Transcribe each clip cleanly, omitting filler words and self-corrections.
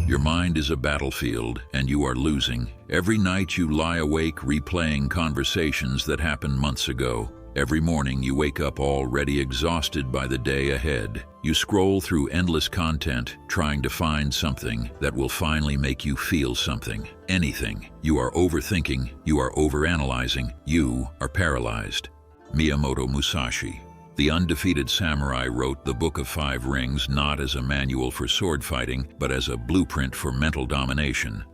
Your mind is a battlefield, and you are losing. Every night you lie awake replaying conversations that happened months ago. Every morning you wake up already exhausted by the day ahead. You scroll through endless content, trying to find something that will finally make you feel something. Anything. You are overthinking, you are overanalyzing, you are paralyzed. Miyamoto Musashi, the undefeated samurai, wrote the Book of Five Rings not as a manual for sword fighting, but as a blueprint for mental domination.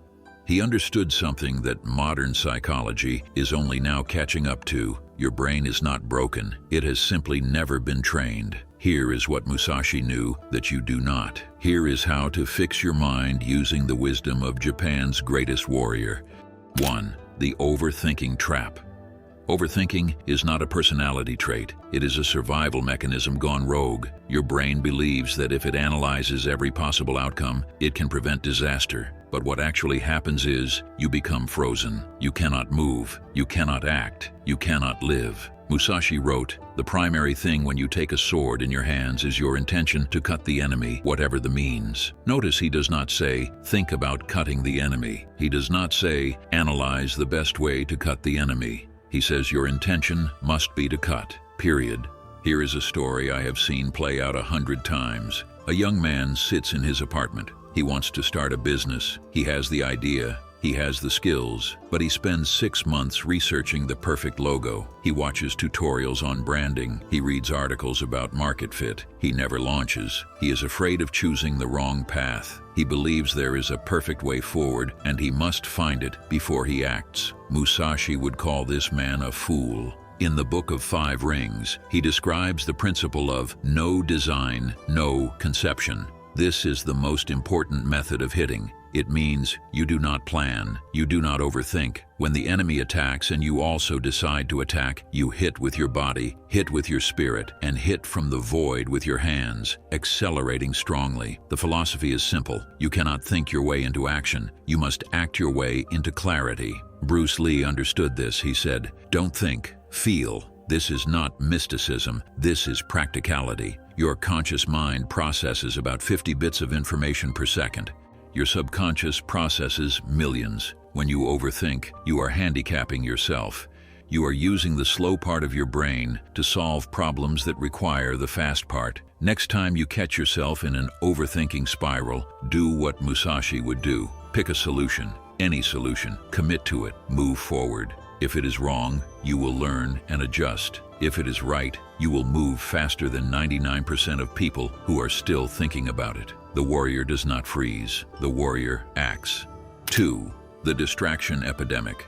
He understood something that modern psychology is only now catching up to. Your brain is not broken. It has simply never been trained. Here is what Musashi knew that you do not. Here is how to fix your mind using the wisdom of Japan's greatest warrior. 1. The overthinking trap. Overthinking is not a personality trait. It is a survival mechanism gone rogue. Your brain believes that if it analyzes every possible outcome, it can prevent disaster. But what actually happens is, you become frozen. You cannot move. You cannot act. You cannot live. Musashi wrote, "The primary thing when you take a sword in your hands is your intention to cut the enemy, whatever the means." Notice he does not say, think about cutting the enemy. He does not say, analyze the best way to cut the enemy. He says your intention must be to cut, period. Here is a story I have seen play out 100 times. A young man sits in his apartment. He wants to start a business. He has the idea. He has the skills, but he spends 6 months researching the perfect logo. He watches tutorials on branding. He reads articles about market fit. He never launches. He is afraid of choosing the wrong path. He believes there is a perfect way forward, and he must find it before he acts. Musashi would call this man a fool. In the Book of Five Rings, he describes the principle of no design, no conception. This is the most important method of hitting. It means you do not plan, you do not overthink. When the enemy attacks and you also decide to attack, you hit with your body, hit with your spirit, and hit from the void with your hands, accelerating strongly. The philosophy is simple. You cannot think your way into action. You must act your way into clarity. Bruce Lee understood this. He said, "Don't think, feel." This is not mysticism. This is practicality. Your conscious mind processes about 50 bits of information per second. Your subconscious processes millions. When you overthink, you are handicapping yourself. You are using the slow part of your brain to solve problems that require the fast part. Next time you catch yourself in an overthinking spiral, do what Musashi would do. Pick a solution, any solution, commit to it, move forward. If it is wrong, you will learn and adjust. If it is right, you will move faster than 99% of people who are still thinking about it. The warrior does not freeze. The warrior acts. 2. The distraction epidemic.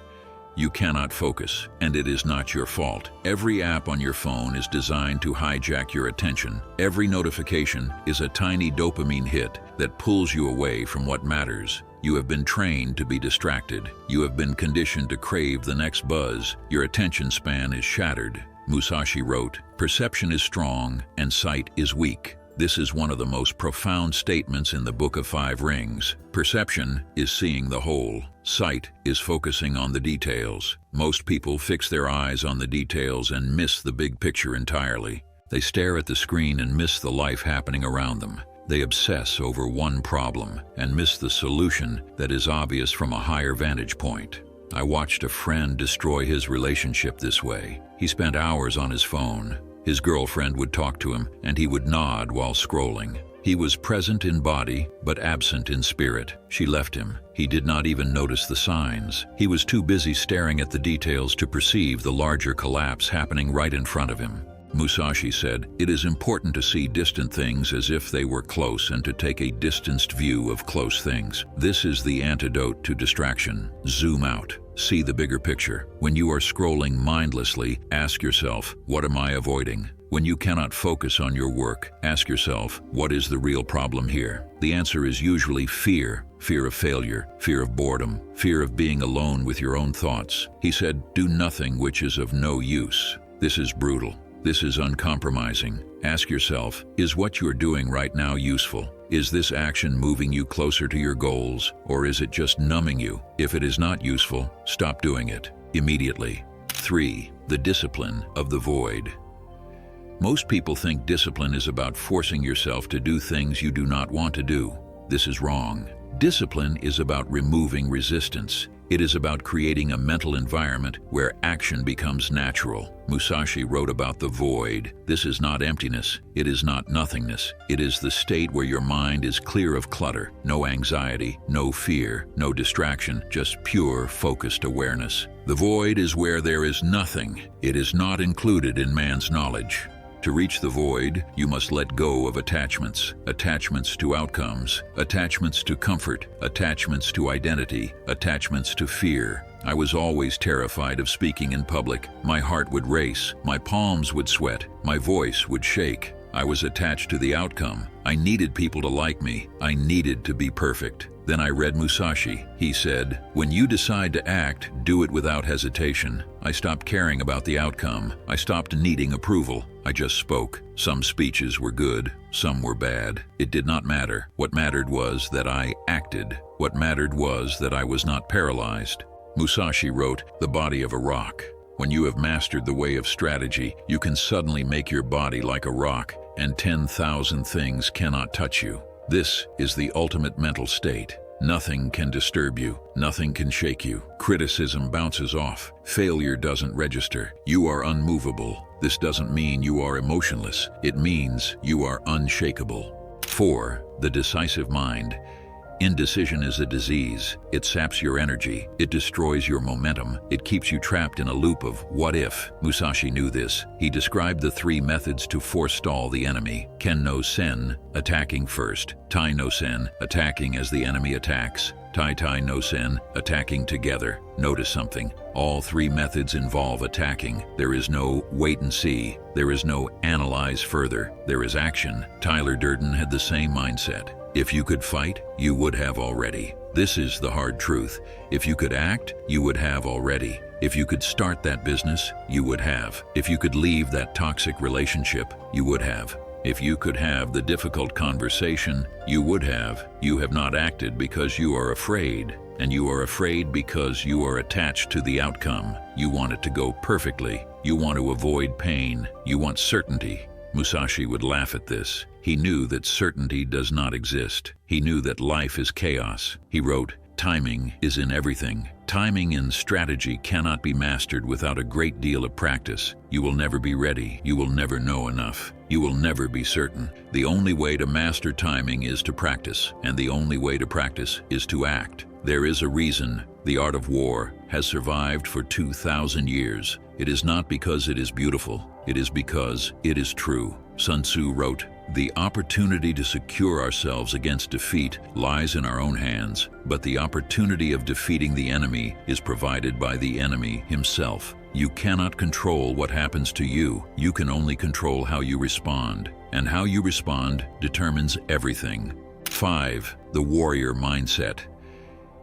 You cannot focus, and it is not your fault. Every app on your phone is designed to hijack your attention. Every notification is a tiny dopamine hit that pulls you away from what matters. You have been trained to be distracted. You have been conditioned to crave the next buzz. Your attention span is shattered. Musashi wrote, "Perception is strong and sight is weak." This is one of the most profound statements in the Book of Five Rings. Perception is seeing the whole. Sight is focusing on the details. Most people fix their eyes on the details and miss the big picture entirely. They stare at the screen and miss the life happening around them. They obsess over one problem and miss the solution that is obvious from a higher vantage point. I watched a friend destroy his relationship this way. He spent hours on his phone. His girlfriend would talk to him, and he would nod while scrolling. He was present in body, but absent in spirit. She left him. He did not even notice the signs. He was too busy staring at the details to perceive the larger collapse happening right in front of him. Musashi said, "It is important to see distant things as if they were close and to take a distanced view of close things. This is the antidote to distraction. Zoom out. See the bigger picture. When you are scrolling mindlessly, ask yourself, what am I avoiding? When you cannot focus on your work, ask yourself, what is the real problem here? The answer is usually fear. Fear of failure, fear of boredom, fear of being alone with your own thoughts." He said, "Do nothing which is of no use." This is brutal. This is uncompromising. Ask yourself, is what you're doing right now useful? Is this action moving you closer to your goals, or is it just numbing you? If it is not useful, stop doing it immediately. 3. The discipline of the void. Most people think discipline is about forcing yourself to do things you do not want to do. This is wrong. Discipline is about removing resistance. It is about creating a mental environment where action becomes natural. Musashi wrote about the void. This is not emptiness. It is not nothingness. It is the state where your mind is clear of clutter, no anxiety, no fear, no distraction, just pure, focused awareness. The void is where there is nothing. It is not included in man's knowledge. To reach the void, you must let go of attachments to outcomes, attachments to comfort, attachments to identity, attachments to fear. I was always terrified of speaking in public. My heart would race, my palms would sweat, my voice would shake. I was attached to the outcome. I needed people to like me. I needed to be perfect. Then I read Musashi. He said, "When you decide to act, do it without hesitation." I stopped caring about the outcome. I stopped needing approval. I just spoke. Some speeches were good, some were bad. It did not matter. What mattered was that I acted. What mattered was that I was not paralyzed. Musashi wrote, "The body of a rock." When you have mastered the way of strategy, you can suddenly make your body like a rock, and 10,000 things cannot touch you. This is the ultimate mental state. Nothing can disturb you. Nothing can shake you. Criticism bounces off. Failure doesn't register. You are unmovable. This doesn't mean you are emotionless. It means you are unshakable. 4. The decisive mind. Indecision is a disease. It saps your energy. It destroys your momentum. It keeps you trapped in a loop of what if. Musashi knew this. He described the 3 methods to forestall the enemy. Ken no sen, attacking first. Tai no sen, attacking as the enemy attacks. Tai no sen, attacking together. Notice something. All 3 methods involve attacking. There is no wait and see. There is no analyze further. There is action. Tyler Durden had the same mindset. If you could fight, you would have already. This is the hard truth. If you could act, you would have already. If you could start that business, you would have. If you could leave that toxic relationship, you would have. If you could have the difficult conversation, you would have. You have not acted because you are afraid. And you are afraid because you are attached to the outcome. You want it to go perfectly. You want to avoid pain. You want certainty. Musashi would laugh at this. He knew that certainty does not exist. He knew that life is chaos. He wrote, "Timing is in everything." Timing in strategy cannot be mastered without a great deal of practice. You will never be ready. You will never know enough. You will never be certain. The only way to master timing is to practice, and the only way to practice is to act. There is a reason the art of war has survived for 2,000 years. It is not because it is beautiful. It is because it is true. Sun Tzu wrote, "The opportunity to secure ourselves against defeat lies in our own hands, but the opportunity of defeating the enemy is provided by the enemy himself." You cannot control what happens to you. You can only control how you respond, and how you respond determines everything. 5. The warrior mindset.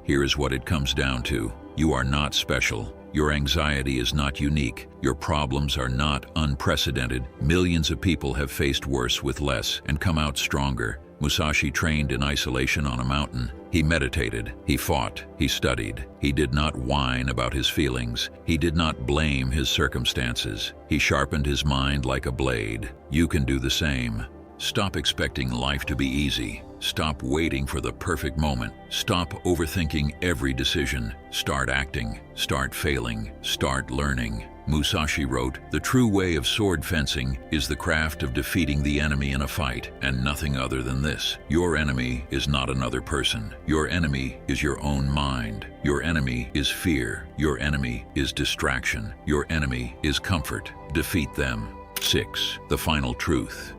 Here is what it comes down to. You are not special. Your anxiety is not unique. Your problems are not unprecedented. Millions of people have faced worse with less and come out stronger. Musashi trained in isolation on a mountain. He meditated, he fought, he studied. He did not whine about his feelings. He did not blame his circumstances. He sharpened his mind like a blade. You can do the same. Stop expecting life to be easy. Stop waiting for the perfect moment. Stop overthinking every decision. Start acting. Start failing. Start learning. Musashi wrote, "The true way of sword fencing is the craft of defeating the enemy in a fight, and nothing other than this. Your enemy is not another person. Your enemy is your own mind. Your enemy is fear. Your enemy is distraction. Your enemy is comfort. Defeat them." 6. The final truth.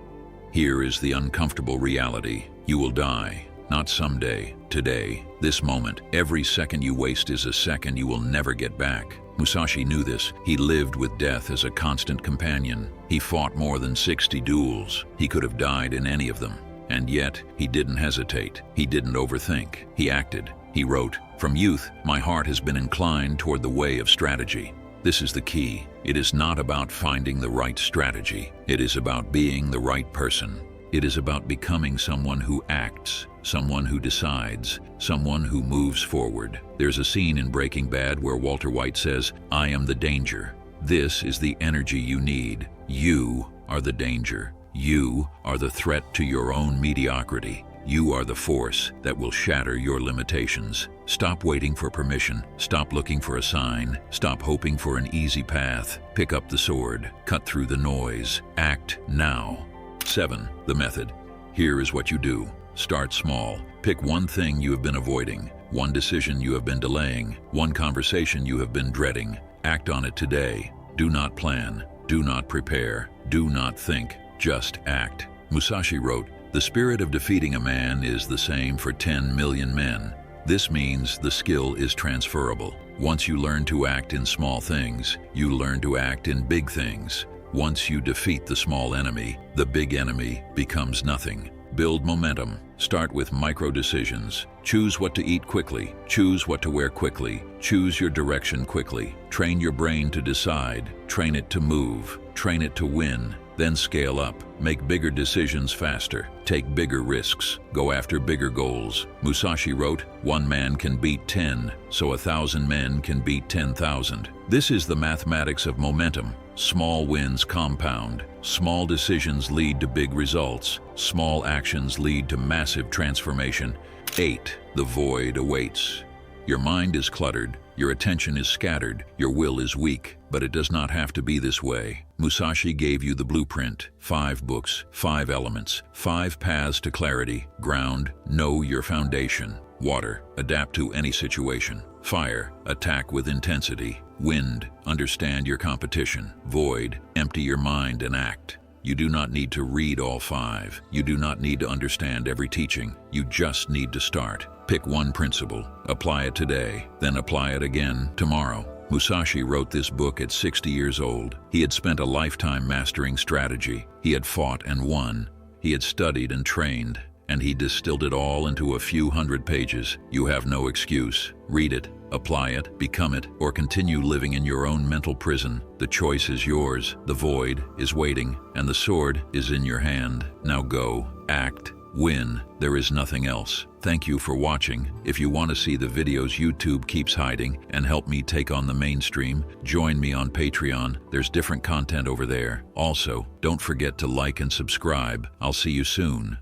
Here is the uncomfortable reality. You will die. Not someday. Today. This moment. Every second you waste is a second you will never get back. Musashi knew this. He lived with death as a constant companion. He fought more than 60 duels. He could have died in any of them. And yet, he didn't hesitate. He didn't overthink. He acted. He wrote, "From youth, my heart has been inclined toward the way of strategy." This is the key. It is not about finding the right strategy. It is about being the right person. It is about becoming someone who acts, someone who decides, someone who moves forward. There's a scene in Breaking Bad where Walter White says, "I am the danger." This is the energy you need. You are the danger. You are the threat to your own mediocrity. You are the force that will shatter your limitations. Stop waiting for permission. Stop looking for a sign. Stop hoping for an easy path. Pick up the sword. Cut through the noise. Act now. 7. The method. Here is what you do. Start small. Pick one thing you have been avoiding, one decision you have been delaying, one conversation you have been dreading. Act on it today. Do not plan. Do not prepare. Do not think. Just act. Musashi wrote, "The spirit of defeating a man is the same for 10 million men." This means the skill is transferable. Once you learn to act in small things, you learn to act in big things. Once you defeat the small enemy, the big enemy becomes nothing. Build momentum. Start with micro decisions. Choose what to eat quickly. Choose what to wear quickly. Choose your direction quickly. Train your brain to decide. Train it to move. Train it to win. Then scale up. Make bigger decisions faster. Take bigger risks. Go after bigger goals. Musashi wrote, "One man can beat 10, so 1,000 men can beat 10,000. This is the mathematics of momentum. Small wins compound. Small decisions lead to big results. Small actions lead to massive transformation. 8. The void awaits. Your mind is cluttered. Your attention is scattered. Your will is weak. But it does not have to be this way. Musashi gave you the blueprint. 5 books, 5 elements, 5 paths to clarity. Ground, know your foundation. Water, adapt to any situation. Fire, attack with intensity. Wind, understand your competition. Void, empty your mind and act. You do not need to read all 5. You do not need to understand every teaching. You just need to start. Pick one principle, apply it today, then apply it again tomorrow. Musashi wrote this book at 60 years old. He had spent a lifetime mastering strategy. He had fought and won. He had studied and trained, and he distilled it all into a few hundred pages. You have no excuse. Read it, apply it, become it, or continue living in your own mental prison. The choice is yours. The void is waiting, and the sword is in your hand. Now go, act, win. There is nothing else. Thank you for watching. If you want to see the videos YouTube keeps hiding and help me take on the mainstream, join me on Patreon. There's different content over there. Also, don't forget to like and subscribe. I'll see you soon.